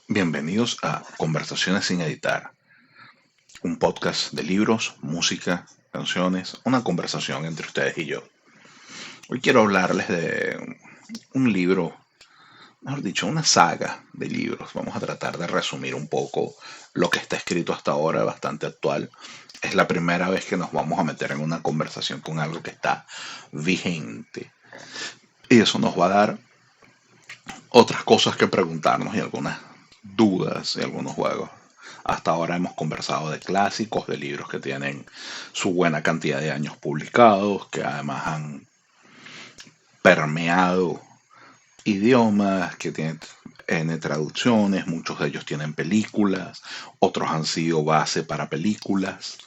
Bienvenidos a Conversaciones sin editar, un podcast de libros, música, canciones, una conversación entre ustedes y yo. Hoy quiero hablarles de un libro, mejor dicho, una saga de libros. Vamos a tratar de resumir un poco lo que está escrito hasta ahora, bastante actual. Es la primera vez que nos vamos a meter en una conversación con algo que está vigente. Y eso nos va a dar otras cosas que preguntarnos y algunas dudas y algunos juegos. Hasta ahora hemos conversado de clásicos, de libros que tienen su buena cantidad de años publicados, que además han permeado idiomas, que tienen N traducciones, muchos de ellos tienen películas, otros han sido base para películas.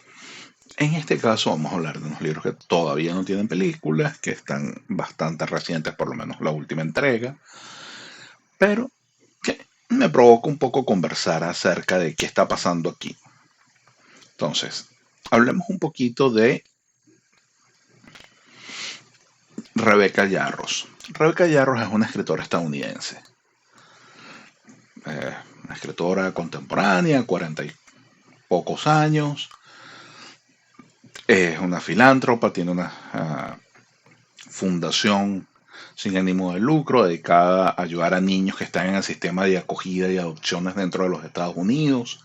En este caso vamos a hablar de unos libros que todavía no tienen películas, que están bastante recientes, por lo menos la última entrega, pero que me provoca un poco conversar acerca de qué está pasando aquí. Entonces, hablemos un poquito de Rebecca Yarros. Rebecca Yarros es una escritora estadounidense, una escritora contemporánea, 40 y pocos años, es una filántropa, tiene una fundación sin ánimo de lucro dedicada a ayudar a niños que están en el sistema de acogida y adopciones dentro de los Estados Unidos.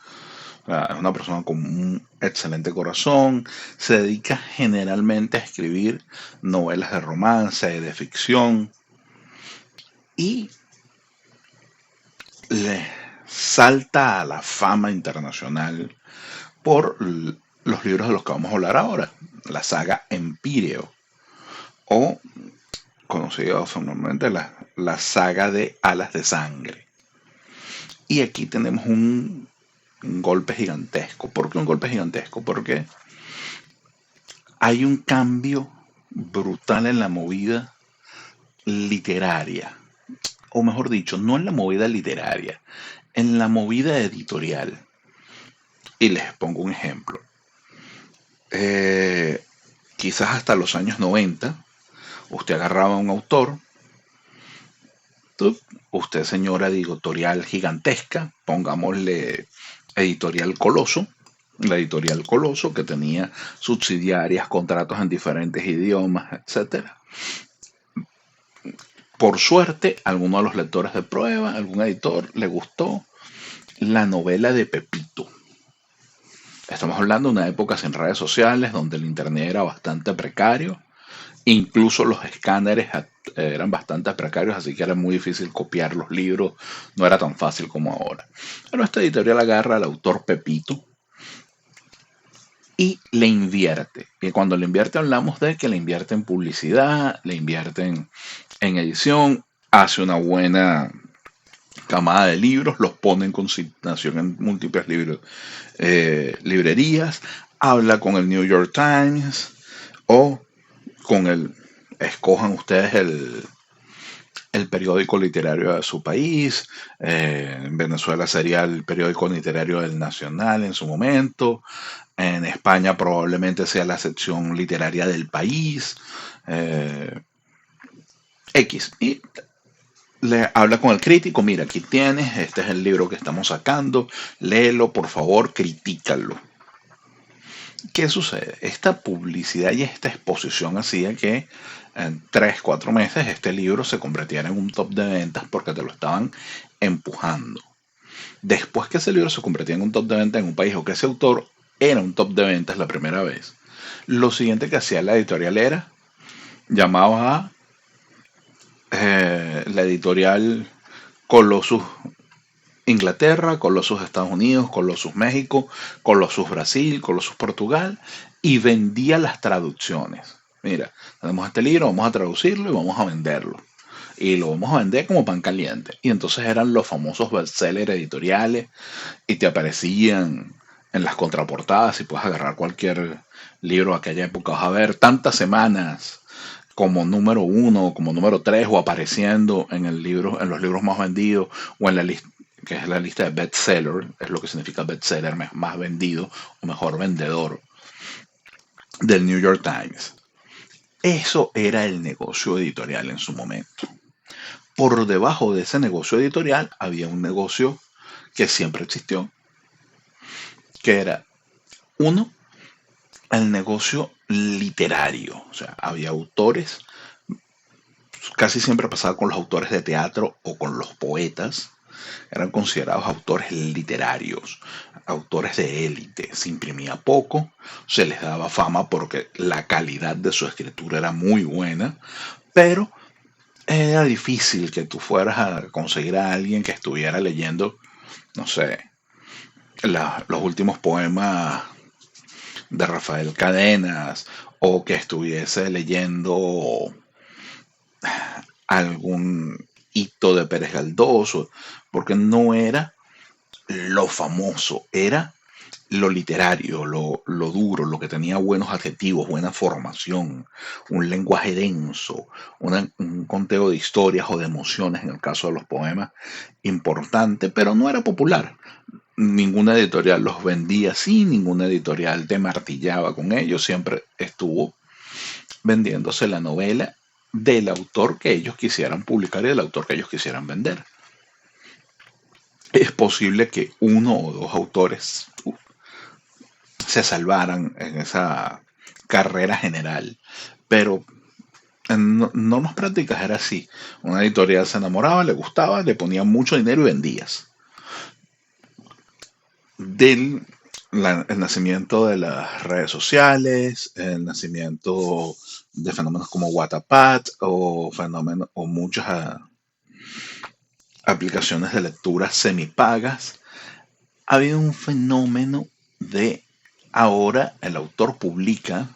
Es una persona con un excelente corazón. Se dedica generalmente a escribir novelas de romance, de ficción. Y le salta a la fama internacional por los libros de los que vamos a hablar ahora. La saga Empíreo. O conocida normalmente la saga de Alas de Sangre. Y aquí tenemos un golpe gigantesco. ¿Por qué un golpe gigantesco? Porque hay un cambio brutal en la movida literaria, o mejor dicho, no en la movida literaria, en la movida editorial. Y les pongo un ejemplo. Eh, Quizás hasta los años 90, usted agarraba a un autor, usted señora de editorial gigantesca, pongámosle editorial Coloso, la editorial Coloso, que tenía subsidiarias, contratos en diferentes idiomas, etcétera. Por suerte, alguno de los lectores de prueba, algún editor, le gustó la novela de Pepito. Estamos hablando de una época sin redes sociales, donde el internet era bastante precario, incluso los escáneres eran bastante precarios, así que era muy difícil copiar los libros, no era tan fácil como ahora. Pero esta editorial agarra al autor Pepito y le invierte. Y cuando le invierte hablamos de que le invierte en publicidad, le invierte en edición, hace una buena camada de libros, los pone en consignación en múltiples librerías, habla con el New York Times o con escojan ustedes el periódico literario de su país. En Venezuela sería el periódico literario del Nacional en su momento. En España probablemente sea la sección literaria del País. X. Y le habla con el crítico, mira, aquí tienes, este es el libro que estamos sacando, léelo, por favor, critícalo. ¿Qué sucede? Esta publicidad y esta exposición hacía que en 3, 4 meses este libro se convirtiera en un top de ventas porque te lo estaban empujando. Después que ese libro se convertía en un top de ventas en un país o que ese autor era un top de ventas la primera vez, lo siguiente que hacía la editorial era llamaba a la editorial Colossus Inglaterra, Colossus Estados Unidos, Colossus México, Colossus Brasil, Colossus Portugal, y vendía las traducciones. Mira, tenemos este libro, vamos a traducirlo y vamos a venderlo. Y lo vamos a vender como pan caliente. Y entonces eran los famosos bestsellers editoriales y te aparecían en las contraportadas y puedes agarrar cualquier libro de aquella época. Vas a ver tantas semanas como número uno, como número tres, o apareciendo en el libro, en los libros más vendidos, o en la lista, que es la lista de bestseller, es lo que significa bestseller, más vendido o mejor vendedor del New York Times. Eso era el negocio editorial en su momento. Por debajo de ese negocio editorial había un negocio que siempre existió, que era, uno, el negocio literario. O sea, había autores, casi siempre pasaba con los autores de teatro o con los poetas, eran considerados autores literarios, autores de élite. Se imprimía poco, se les daba fama porque la calidad de su escritura era muy buena, pero era difícil que tú fueras a conseguir a alguien que estuviera leyendo, no sé, los últimos poemas de Rafael Cadenas o que estuviese leyendo algún hito de Pérez Galdós, porque no era lo famoso, era lo literario, lo duro, lo que tenía buenos adjetivos, buena formación, un lenguaje denso, un conteo de historias o de emociones, en el caso de los poemas, importante, pero no era popular. Ninguna editorial los vendía así, ninguna editorial te martillaba con ellos, siempre estuvo vendiéndose la novela del autor que ellos quisieran publicar y del autor que ellos quisieran vender. Es posible que uno o dos autores se salvaran en esa carrera general, pero en normas prácticas era así. Una editorial se enamoraba, le gustaba, le ponía mucho dinero y vendías. Del el nacimiento de las redes sociales, el nacimiento de fenómenos como Wattpad o fenómenos o muchas aplicaciones de lectura semipagas, ha habido un fenómeno de ahora el autor publica,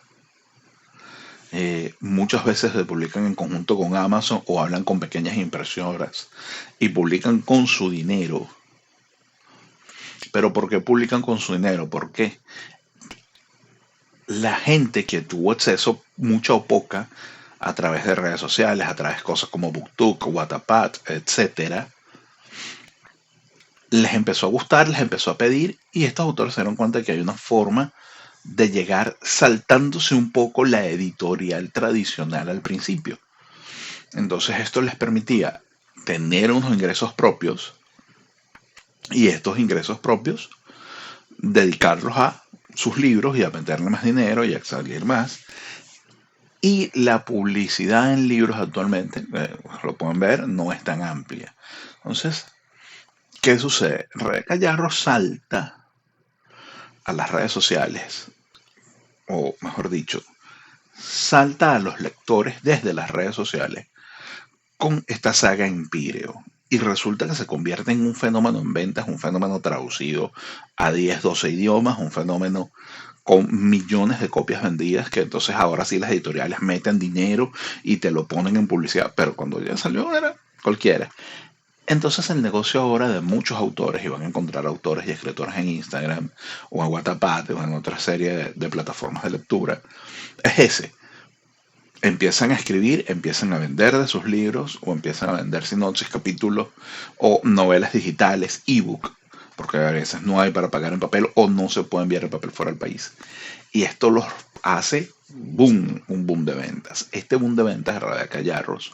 muchas veces se publican en conjunto con Amazon o hablan con pequeñas impresoras y publican con su dinero. Pero ¿por qué publican con su dinero? Porque la gente que tuvo acceso, mucha o poca, a través de redes sociales, a través de cosas como BookTok, Wattpad, etcétera, les empezó a gustar, les empezó a pedir y estos autores se dieron cuenta de que hay una forma de llegar saltándose un poco la editorial tradicional al principio. Entonces esto les permitía tener unos ingresos propios y estos ingresos propios dedicarlos a sus libros y a meterle más dinero y a salir más. Y la publicidad en libros actualmente, lo pueden ver, no es tan amplia. Entonces, ¿qué sucede? Rebeca Yarros salta a las redes sociales, o mejor dicho, salta a los lectores desde las redes sociales con esta saga Empíreo. Y resulta que se convierte en un fenómeno en ventas, un fenómeno traducido a 10, 12 idiomas, un fenómeno con millones de copias vendidas, que entonces ahora sí las editoriales meten dinero y te lo ponen en publicidad, pero cuando ya salió era cualquiera. Entonces el negocio ahora de muchos autores, y van a encontrar autores y escritores en Instagram o en Wattpad o en otra serie de plataformas de lectura, es ese. Empiezan a escribir, empiezan a vender de sus libros o empiezan a vender sinopsis, capítulos o novelas digitales, ebook, porque a veces no hay para pagar en papel o no se puede enviar el papel fuera del país. Y esto los hace boom, un boom de ventas. Este boom de ventas de Rebeca Yarros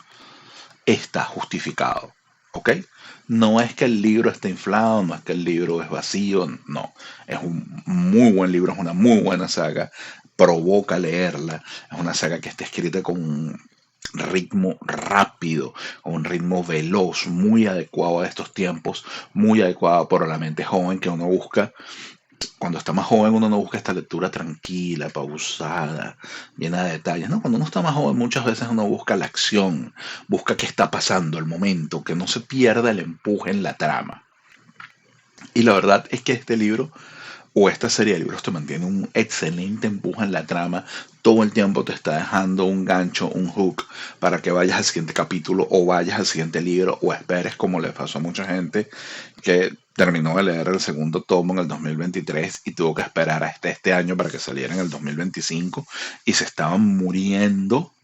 está justificado, ¿ok? No es que el libro esté inflado, no es que el libro es vacío, no. Es un muy buen libro, es una muy buena saga, provoca leerla, es una saga que está escrita con un ritmo rápido, con un ritmo veloz, muy adecuado a estos tiempos, muy adecuado para la mente joven que uno busca. Cuando está más joven uno no busca esta lectura tranquila, pausada, llena de detalles, ¿no? Cuando uno está más joven muchas veces uno busca la acción, busca qué está pasando, el momento, que no se pierda el empuje en la trama. Y la verdad es que este libro o esta serie de libros te mantiene un excelente empuje en la trama, todo el tiempo te está dejando un gancho, un hook, para que vayas al siguiente capítulo o vayas al siguiente libro o esperes, como le pasó a mucha gente que terminó de leer el segundo tomo en el 2023 y tuvo que esperar hasta este año para que saliera en el 2025 y se estaban muriendo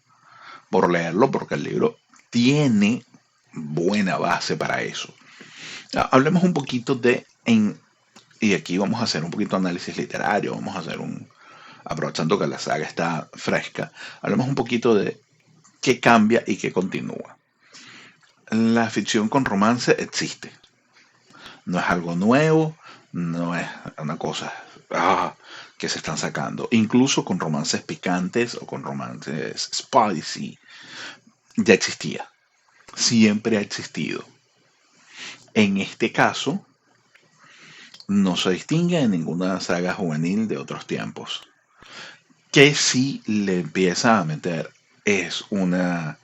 por leerlo porque el libro tiene buena base para eso. Hablemos un poquito y aquí vamos a hacer un poquito de análisis literario, vamos a hacer aprovechando que la saga está fresca, hablemos un poquito de qué cambia y qué continúa. La ficción con romance existe. no es algo nuevo, no es una cosa que se están sacando. Incluso con romances picantes o con romances spicy, ya existía, siempre ha existido. En este caso, no se distingue en ninguna saga juvenil de otros tiempos. Que sí le empieza a meter es una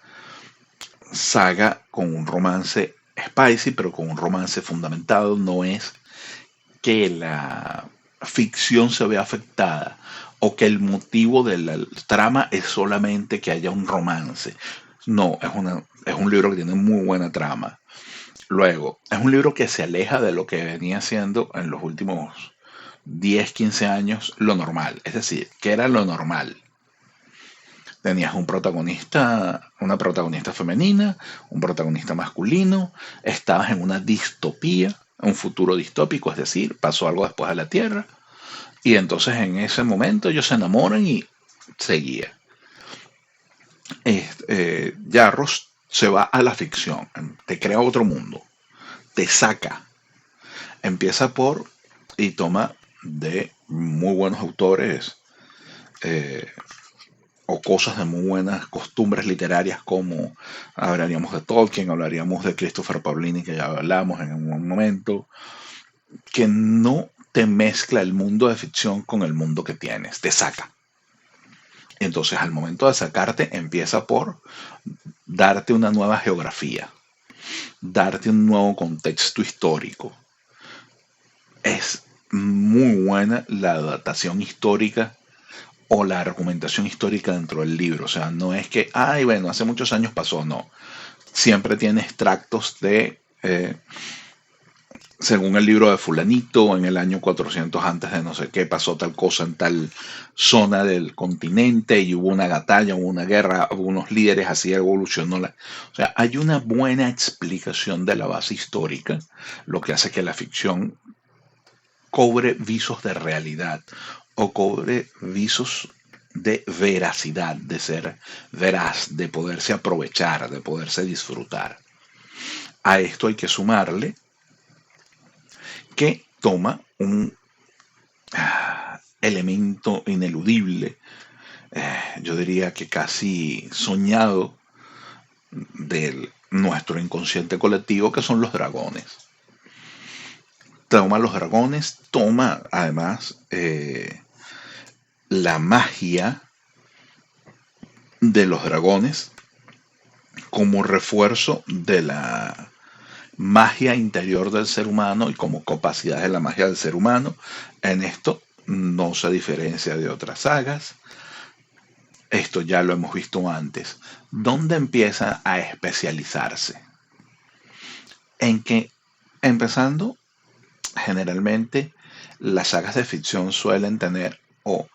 saga con un romance spicy, pero con un romance fundamentado. No es que la ficción se vea afectada o que el motivo de la trama es solamente que haya un romance. No, es un libro que tiene muy buena trama. Luego, es un libro que se aleja de lo que venía siendo en los últimos 10, 15 años lo normal. Es decir, que era lo normal. Tenías un protagonista, una protagonista femenina, un protagonista masculino, estabas en una distopía, un futuro distópico, es decir, pasó algo después de la Tierra, y entonces en ese momento ellos se enamoran y seguía. Yarros se va a la ficción, te crea otro mundo, te saca, empieza por y toma de muy buenos autores eh, o cosas de muy buenas costumbres literarias, como hablaríamos de Tolkien, hablaríamos de Christopher Paolini, que ya hablamos en un momento, que no te mezcla el mundo de ficción con el mundo que tienes, te saca. Entonces al momento de sacarte empieza por darte una nueva geografía, darte un nuevo contexto histórico. Es muy buena la adaptación histórica o la argumentación histórica dentro del libro. O sea, no es que, ay, bueno, hace muchos años pasó, no. Siempre tiene extractos de, según el libro de fulanito, en el año 400 antes de no sé qué, pasó tal cosa en tal zona del continente y hubo una batalla, hubo una guerra, hubo unos líderes, así evolucionó la... O sea, hay una buena explicación de la base histórica, lo que hace que la ficción cobre visos de realidad o cobre visos de veracidad, de ser veraz, de poderse aprovechar, de poderse disfrutar. A esto hay que sumarle que toma un elemento ineludible, yo diría que casi soñado, de nuestro inconsciente colectivo, que son los dragones. Toma los dragones, toma además la magia de los dragones como refuerzo de la magia interior del ser humano y como capacidad de la magia del ser humano. En esto no se diferencia de otras sagas. Esto ya lo hemos visto antes. ¿Dónde empieza a especializarse? En que, empezando, generalmente las sagas de ficción suelen tener o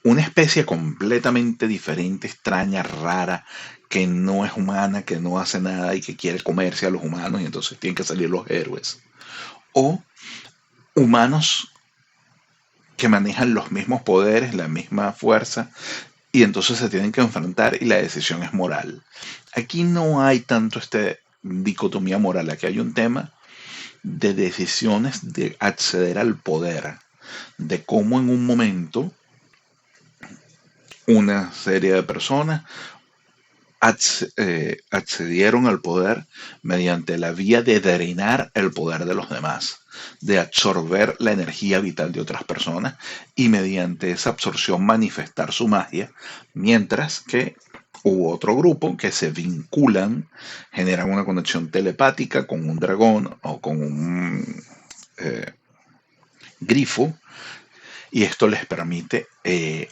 una especie completamente diferente, extraña, rara, que no es humana, que no hace nada y que quiere comerse a los humanos y entonces tienen que salir los héroes. O humanos que manejan los mismos poderes, la misma fuerza y entonces se tienen que enfrentar y la decisión es moral. Aquí no hay tanto dicotomía moral, aquí hay un tema de decisiones de acceder al poder, de cómo en un momento una serie de personas accedieron al poder mediante la vía de drenar el poder de los demás, de absorber la energía vital de otras personas y mediante esa absorción manifestar su magia, mientras que hubo otro grupo que se vinculan, generan una conexión telepática con un dragón o con un grifo, y esto les permite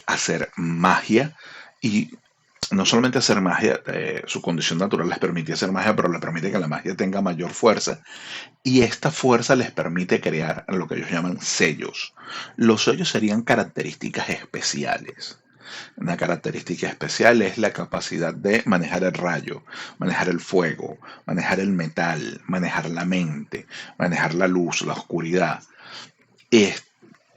hacer magia y no solamente hacer magia, su condición natural les permite hacer magia, pero les permite que la magia tenga mayor fuerza. Y esta fuerza les permite crear lo que ellos llaman sellos. Los sellos serían características especiales. Una característica especial es la capacidad de manejar el rayo, manejar el fuego, manejar el metal, manejar la mente, manejar la luz, la oscuridad.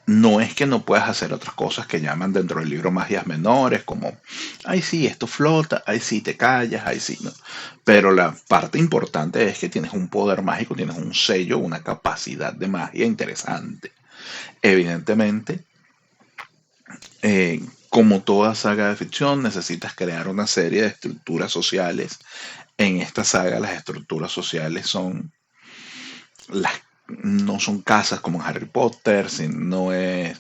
No es que no puedas hacer otras cosas que llaman dentro del libro magias menores, como, ay sí, esto flota, ay sí, te callas, ay sí, no. Pero la parte importante es que tienes un poder mágico, tienes un sello, una capacidad de magia interesante. Evidentemente, como toda saga de ficción, necesitas crear una serie de estructuras sociales. En esta saga las estructuras sociales son las no son casas como en Harry Potter, sino es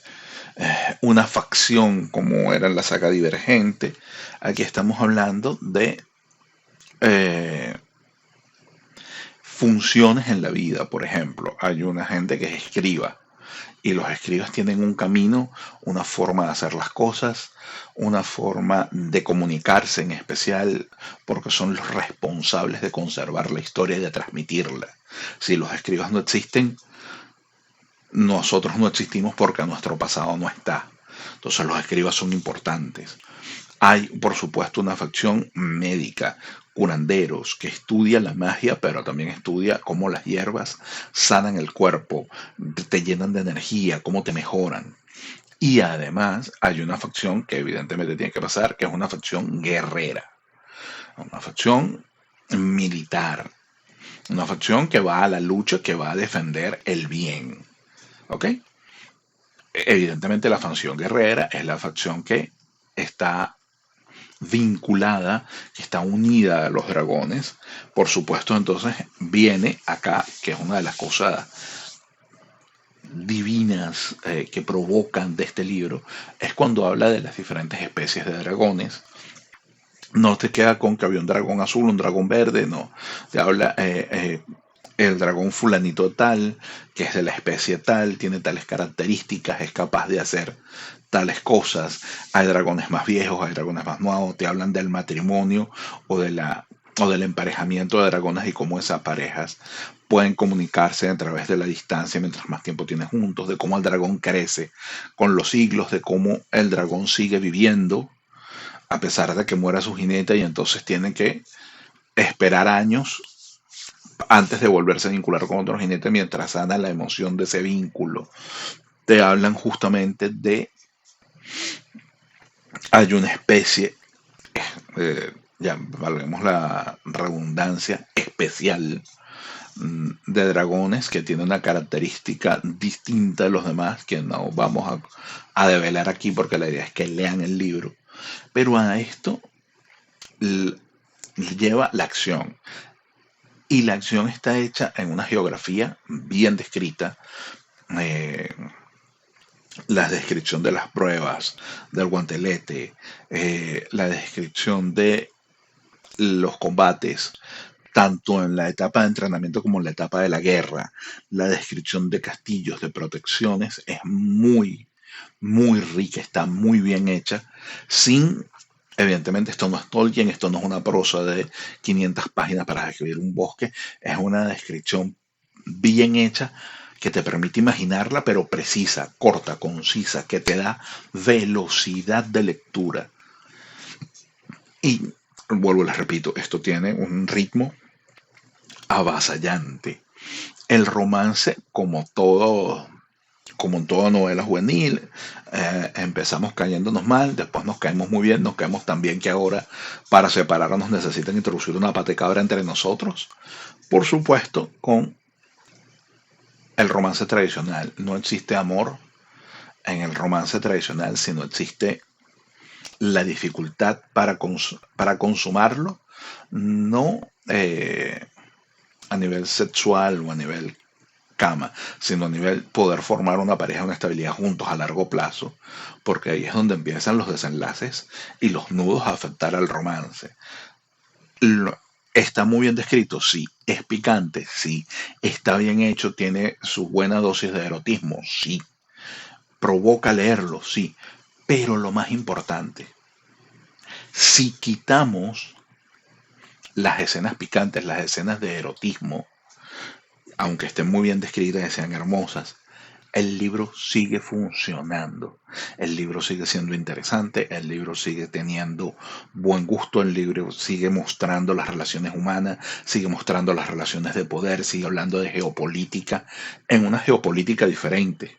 una facción como era en la saga Divergente. Aquí estamos hablando de eh, funciones en la vida. Por ejemplo, hay una gente que es escriba y los escribas tienen un camino, una forma de hacer las cosas, una forma de comunicarse en especial, porque son los responsables de conservar la historia y de transmitirla. Si los escribas no existen, nosotros no existimos porque nuestro pasado no está. Entonces los escribas son importantes. Hay, por supuesto, una facción médica, curanderos, que estudia la magia, pero también estudia cómo las hierbas sanan el cuerpo, te llenan de energía, cómo te mejoran. Y además hay una facción que evidentemente tiene que pasar, que es una facción guerrera, una facción militar, una facción que va a la lucha, que va a defender el bien. ¿Ok? Evidentemente la facción guerrera es la facción que está vinculada, que está unida a los dragones. Por supuesto, entonces viene acá, que es una de las cosas divinas que provocan de este libro, es cuando habla de las diferentes especies de dragones. No te queda con que había un dragón azul, un dragón verde, no. Te habla el dragón fulanito tal, que es de la especie tal, tiene tales características, es capaz de hacer tales cosas. Hay dragones más viejos, hay dragones más nuevos, te hablan del matrimonio o de la o del emparejamiento de dragones y cómo esas parejas pueden comunicarse a través de la distancia mientras más tiempo tienen juntos, de cómo el dragón crece con los siglos, de cómo el dragón sigue viviendo a pesar de que muera su jinete y entonces tienen que esperar años antes de volverse a vincular con otro jinete mientras sana la emoción de ese vínculo. Te hablan justamente de, hay una especie, ya valemos la redundancia, especial de dragones que tiene una característica distinta de los demás que no vamos a develar aquí porque la idea es que lean el libro. Pero a esto lleva la acción. Y la acción está hecha en una geografía bien descrita. eh, la descripción de las pruebas, del guantelete, la descripción de los combates, tanto en la etapa de entrenamiento como en la etapa de la guerra, la descripción de castillos, de protecciones, es muy, muy rica, está muy bien hecha, sin, evidentemente esto no es Tolkien, esto no es una prosa de 500 páginas para describir un bosque, es una descripción bien hecha que te permite imaginarla, pero precisa, corta, concisa, que te da velocidad de lectura. Y vuelvo, les repito, esto tiene un ritmo avasallante. El romance, como en toda novela juvenil, empezamos cayéndonos mal, después nos caemos muy bien, nos caemos tan bien que ahora para separarnos necesitan introducir una patecabra entre nosotros. Por supuesto, con el romance tradicional no existe amor en el romance tradicional, sino existe la dificultad para consumarlo, no a nivel sexual o a nivel cama, sino a nivel poder formar una pareja, una estabilidad juntos a largo plazo, porque ahí es donde empiezan los desenlaces y los nudos a afectar al romance. Lo- ¿Está muy bien descrito? Sí. ¿Es picante? Sí. ¿Está bien hecho? ¿Tiene su buena dosis de erotismo? Sí. ¿Provoca leerlo? Sí. Pero lo más importante, si quitamos las escenas picantes, las escenas de erotismo, aunque estén muy bien descritas y sean hermosas, el libro sigue funcionando, el libro sigue siendo interesante, el libro sigue teniendo buen gusto, el libro sigue mostrando las relaciones humanas, sigue mostrando las relaciones de poder, sigue hablando de geopolítica en una geopolítica diferente.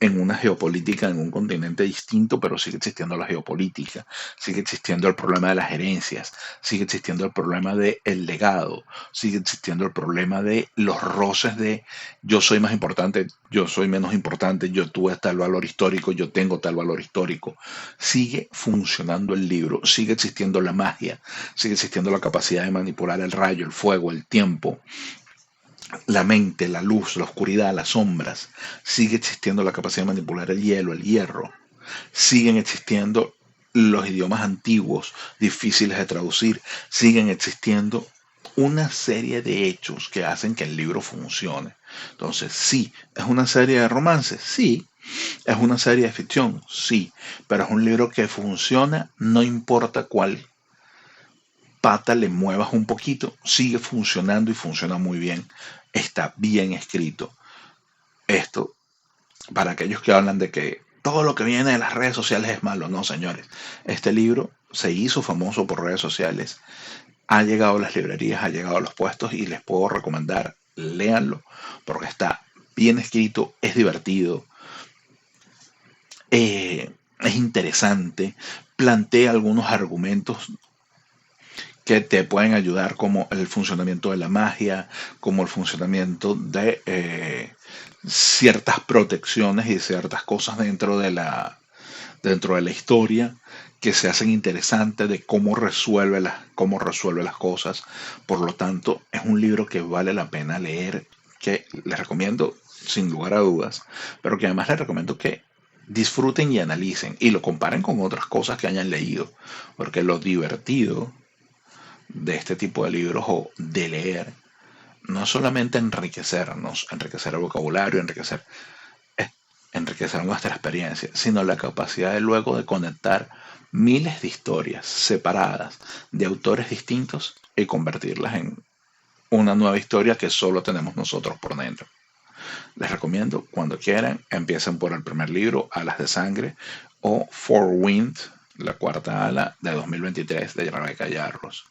en una geopolítica en un continente distinto, pero sigue existiendo la geopolítica, sigue existiendo el problema de las herencias, sigue existiendo el problema del legado, sigue existiendo el problema de los roces de yo soy más importante, yo soy menos importante, yo tuve tal valor histórico, yo tengo tal valor histórico. Sigue funcionando el libro, sigue existiendo la magia, sigue existiendo la capacidad de manipular el rayo, el fuego, el tiempo, la mente, la luz, la oscuridad, las sombras. Sigue existiendo la capacidad de manipular el hielo, el hierro. Siguen existiendo los idiomas antiguos, difíciles de traducir. Siguen existiendo una serie de hechos que hacen que el libro funcione. Entonces, sí, ¿es una serie de romances? Sí. ¿Es una serie de ficción? Sí. Pero es un libro que funciona, no importa cuál pata le muevas un poquito, sigue funcionando y funciona muy bien. Está bien escrito. Esto, para aquellos que hablan de que todo lo que viene de las redes sociales es malo, no, señores. Este libro se hizo famoso por redes sociales, ha llegado a las librerías, ha llegado a los puestos y les puedo recomendar, léanlo, porque está bien escrito, es divertido, es interesante, plantea algunos argumentos que te pueden ayudar, como el funcionamiento de la magia, como el funcionamiento de ciertas protecciones y ciertas cosas dentro de la historia que se hacen interesantes de cómo resuelve las cosas. Por lo tanto, es un libro que vale la pena leer, que les recomiendo sin lugar a dudas, pero que además les recomiendo que disfruten y analicen y lo comparen con otras cosas que hayan leído, porque lo divertido de este tipo de libros o de leer no solamente enriquecernos, enriquecer el vocabulario, enriquecer nuestra experiencia, sino la capacidad de luego de conectar miles de historias separadas de autores distintos y convertirlas en una nueva historia que solo tenemos nosotros por dentro. Les recomiendo, cuando quieran, empiecen por el primer libro, Alas de Sangre, o Four Wind, la cuarta ala de 2023 de Rebecca Yarros.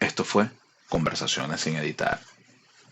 Esto fue Conversaciones sin editar.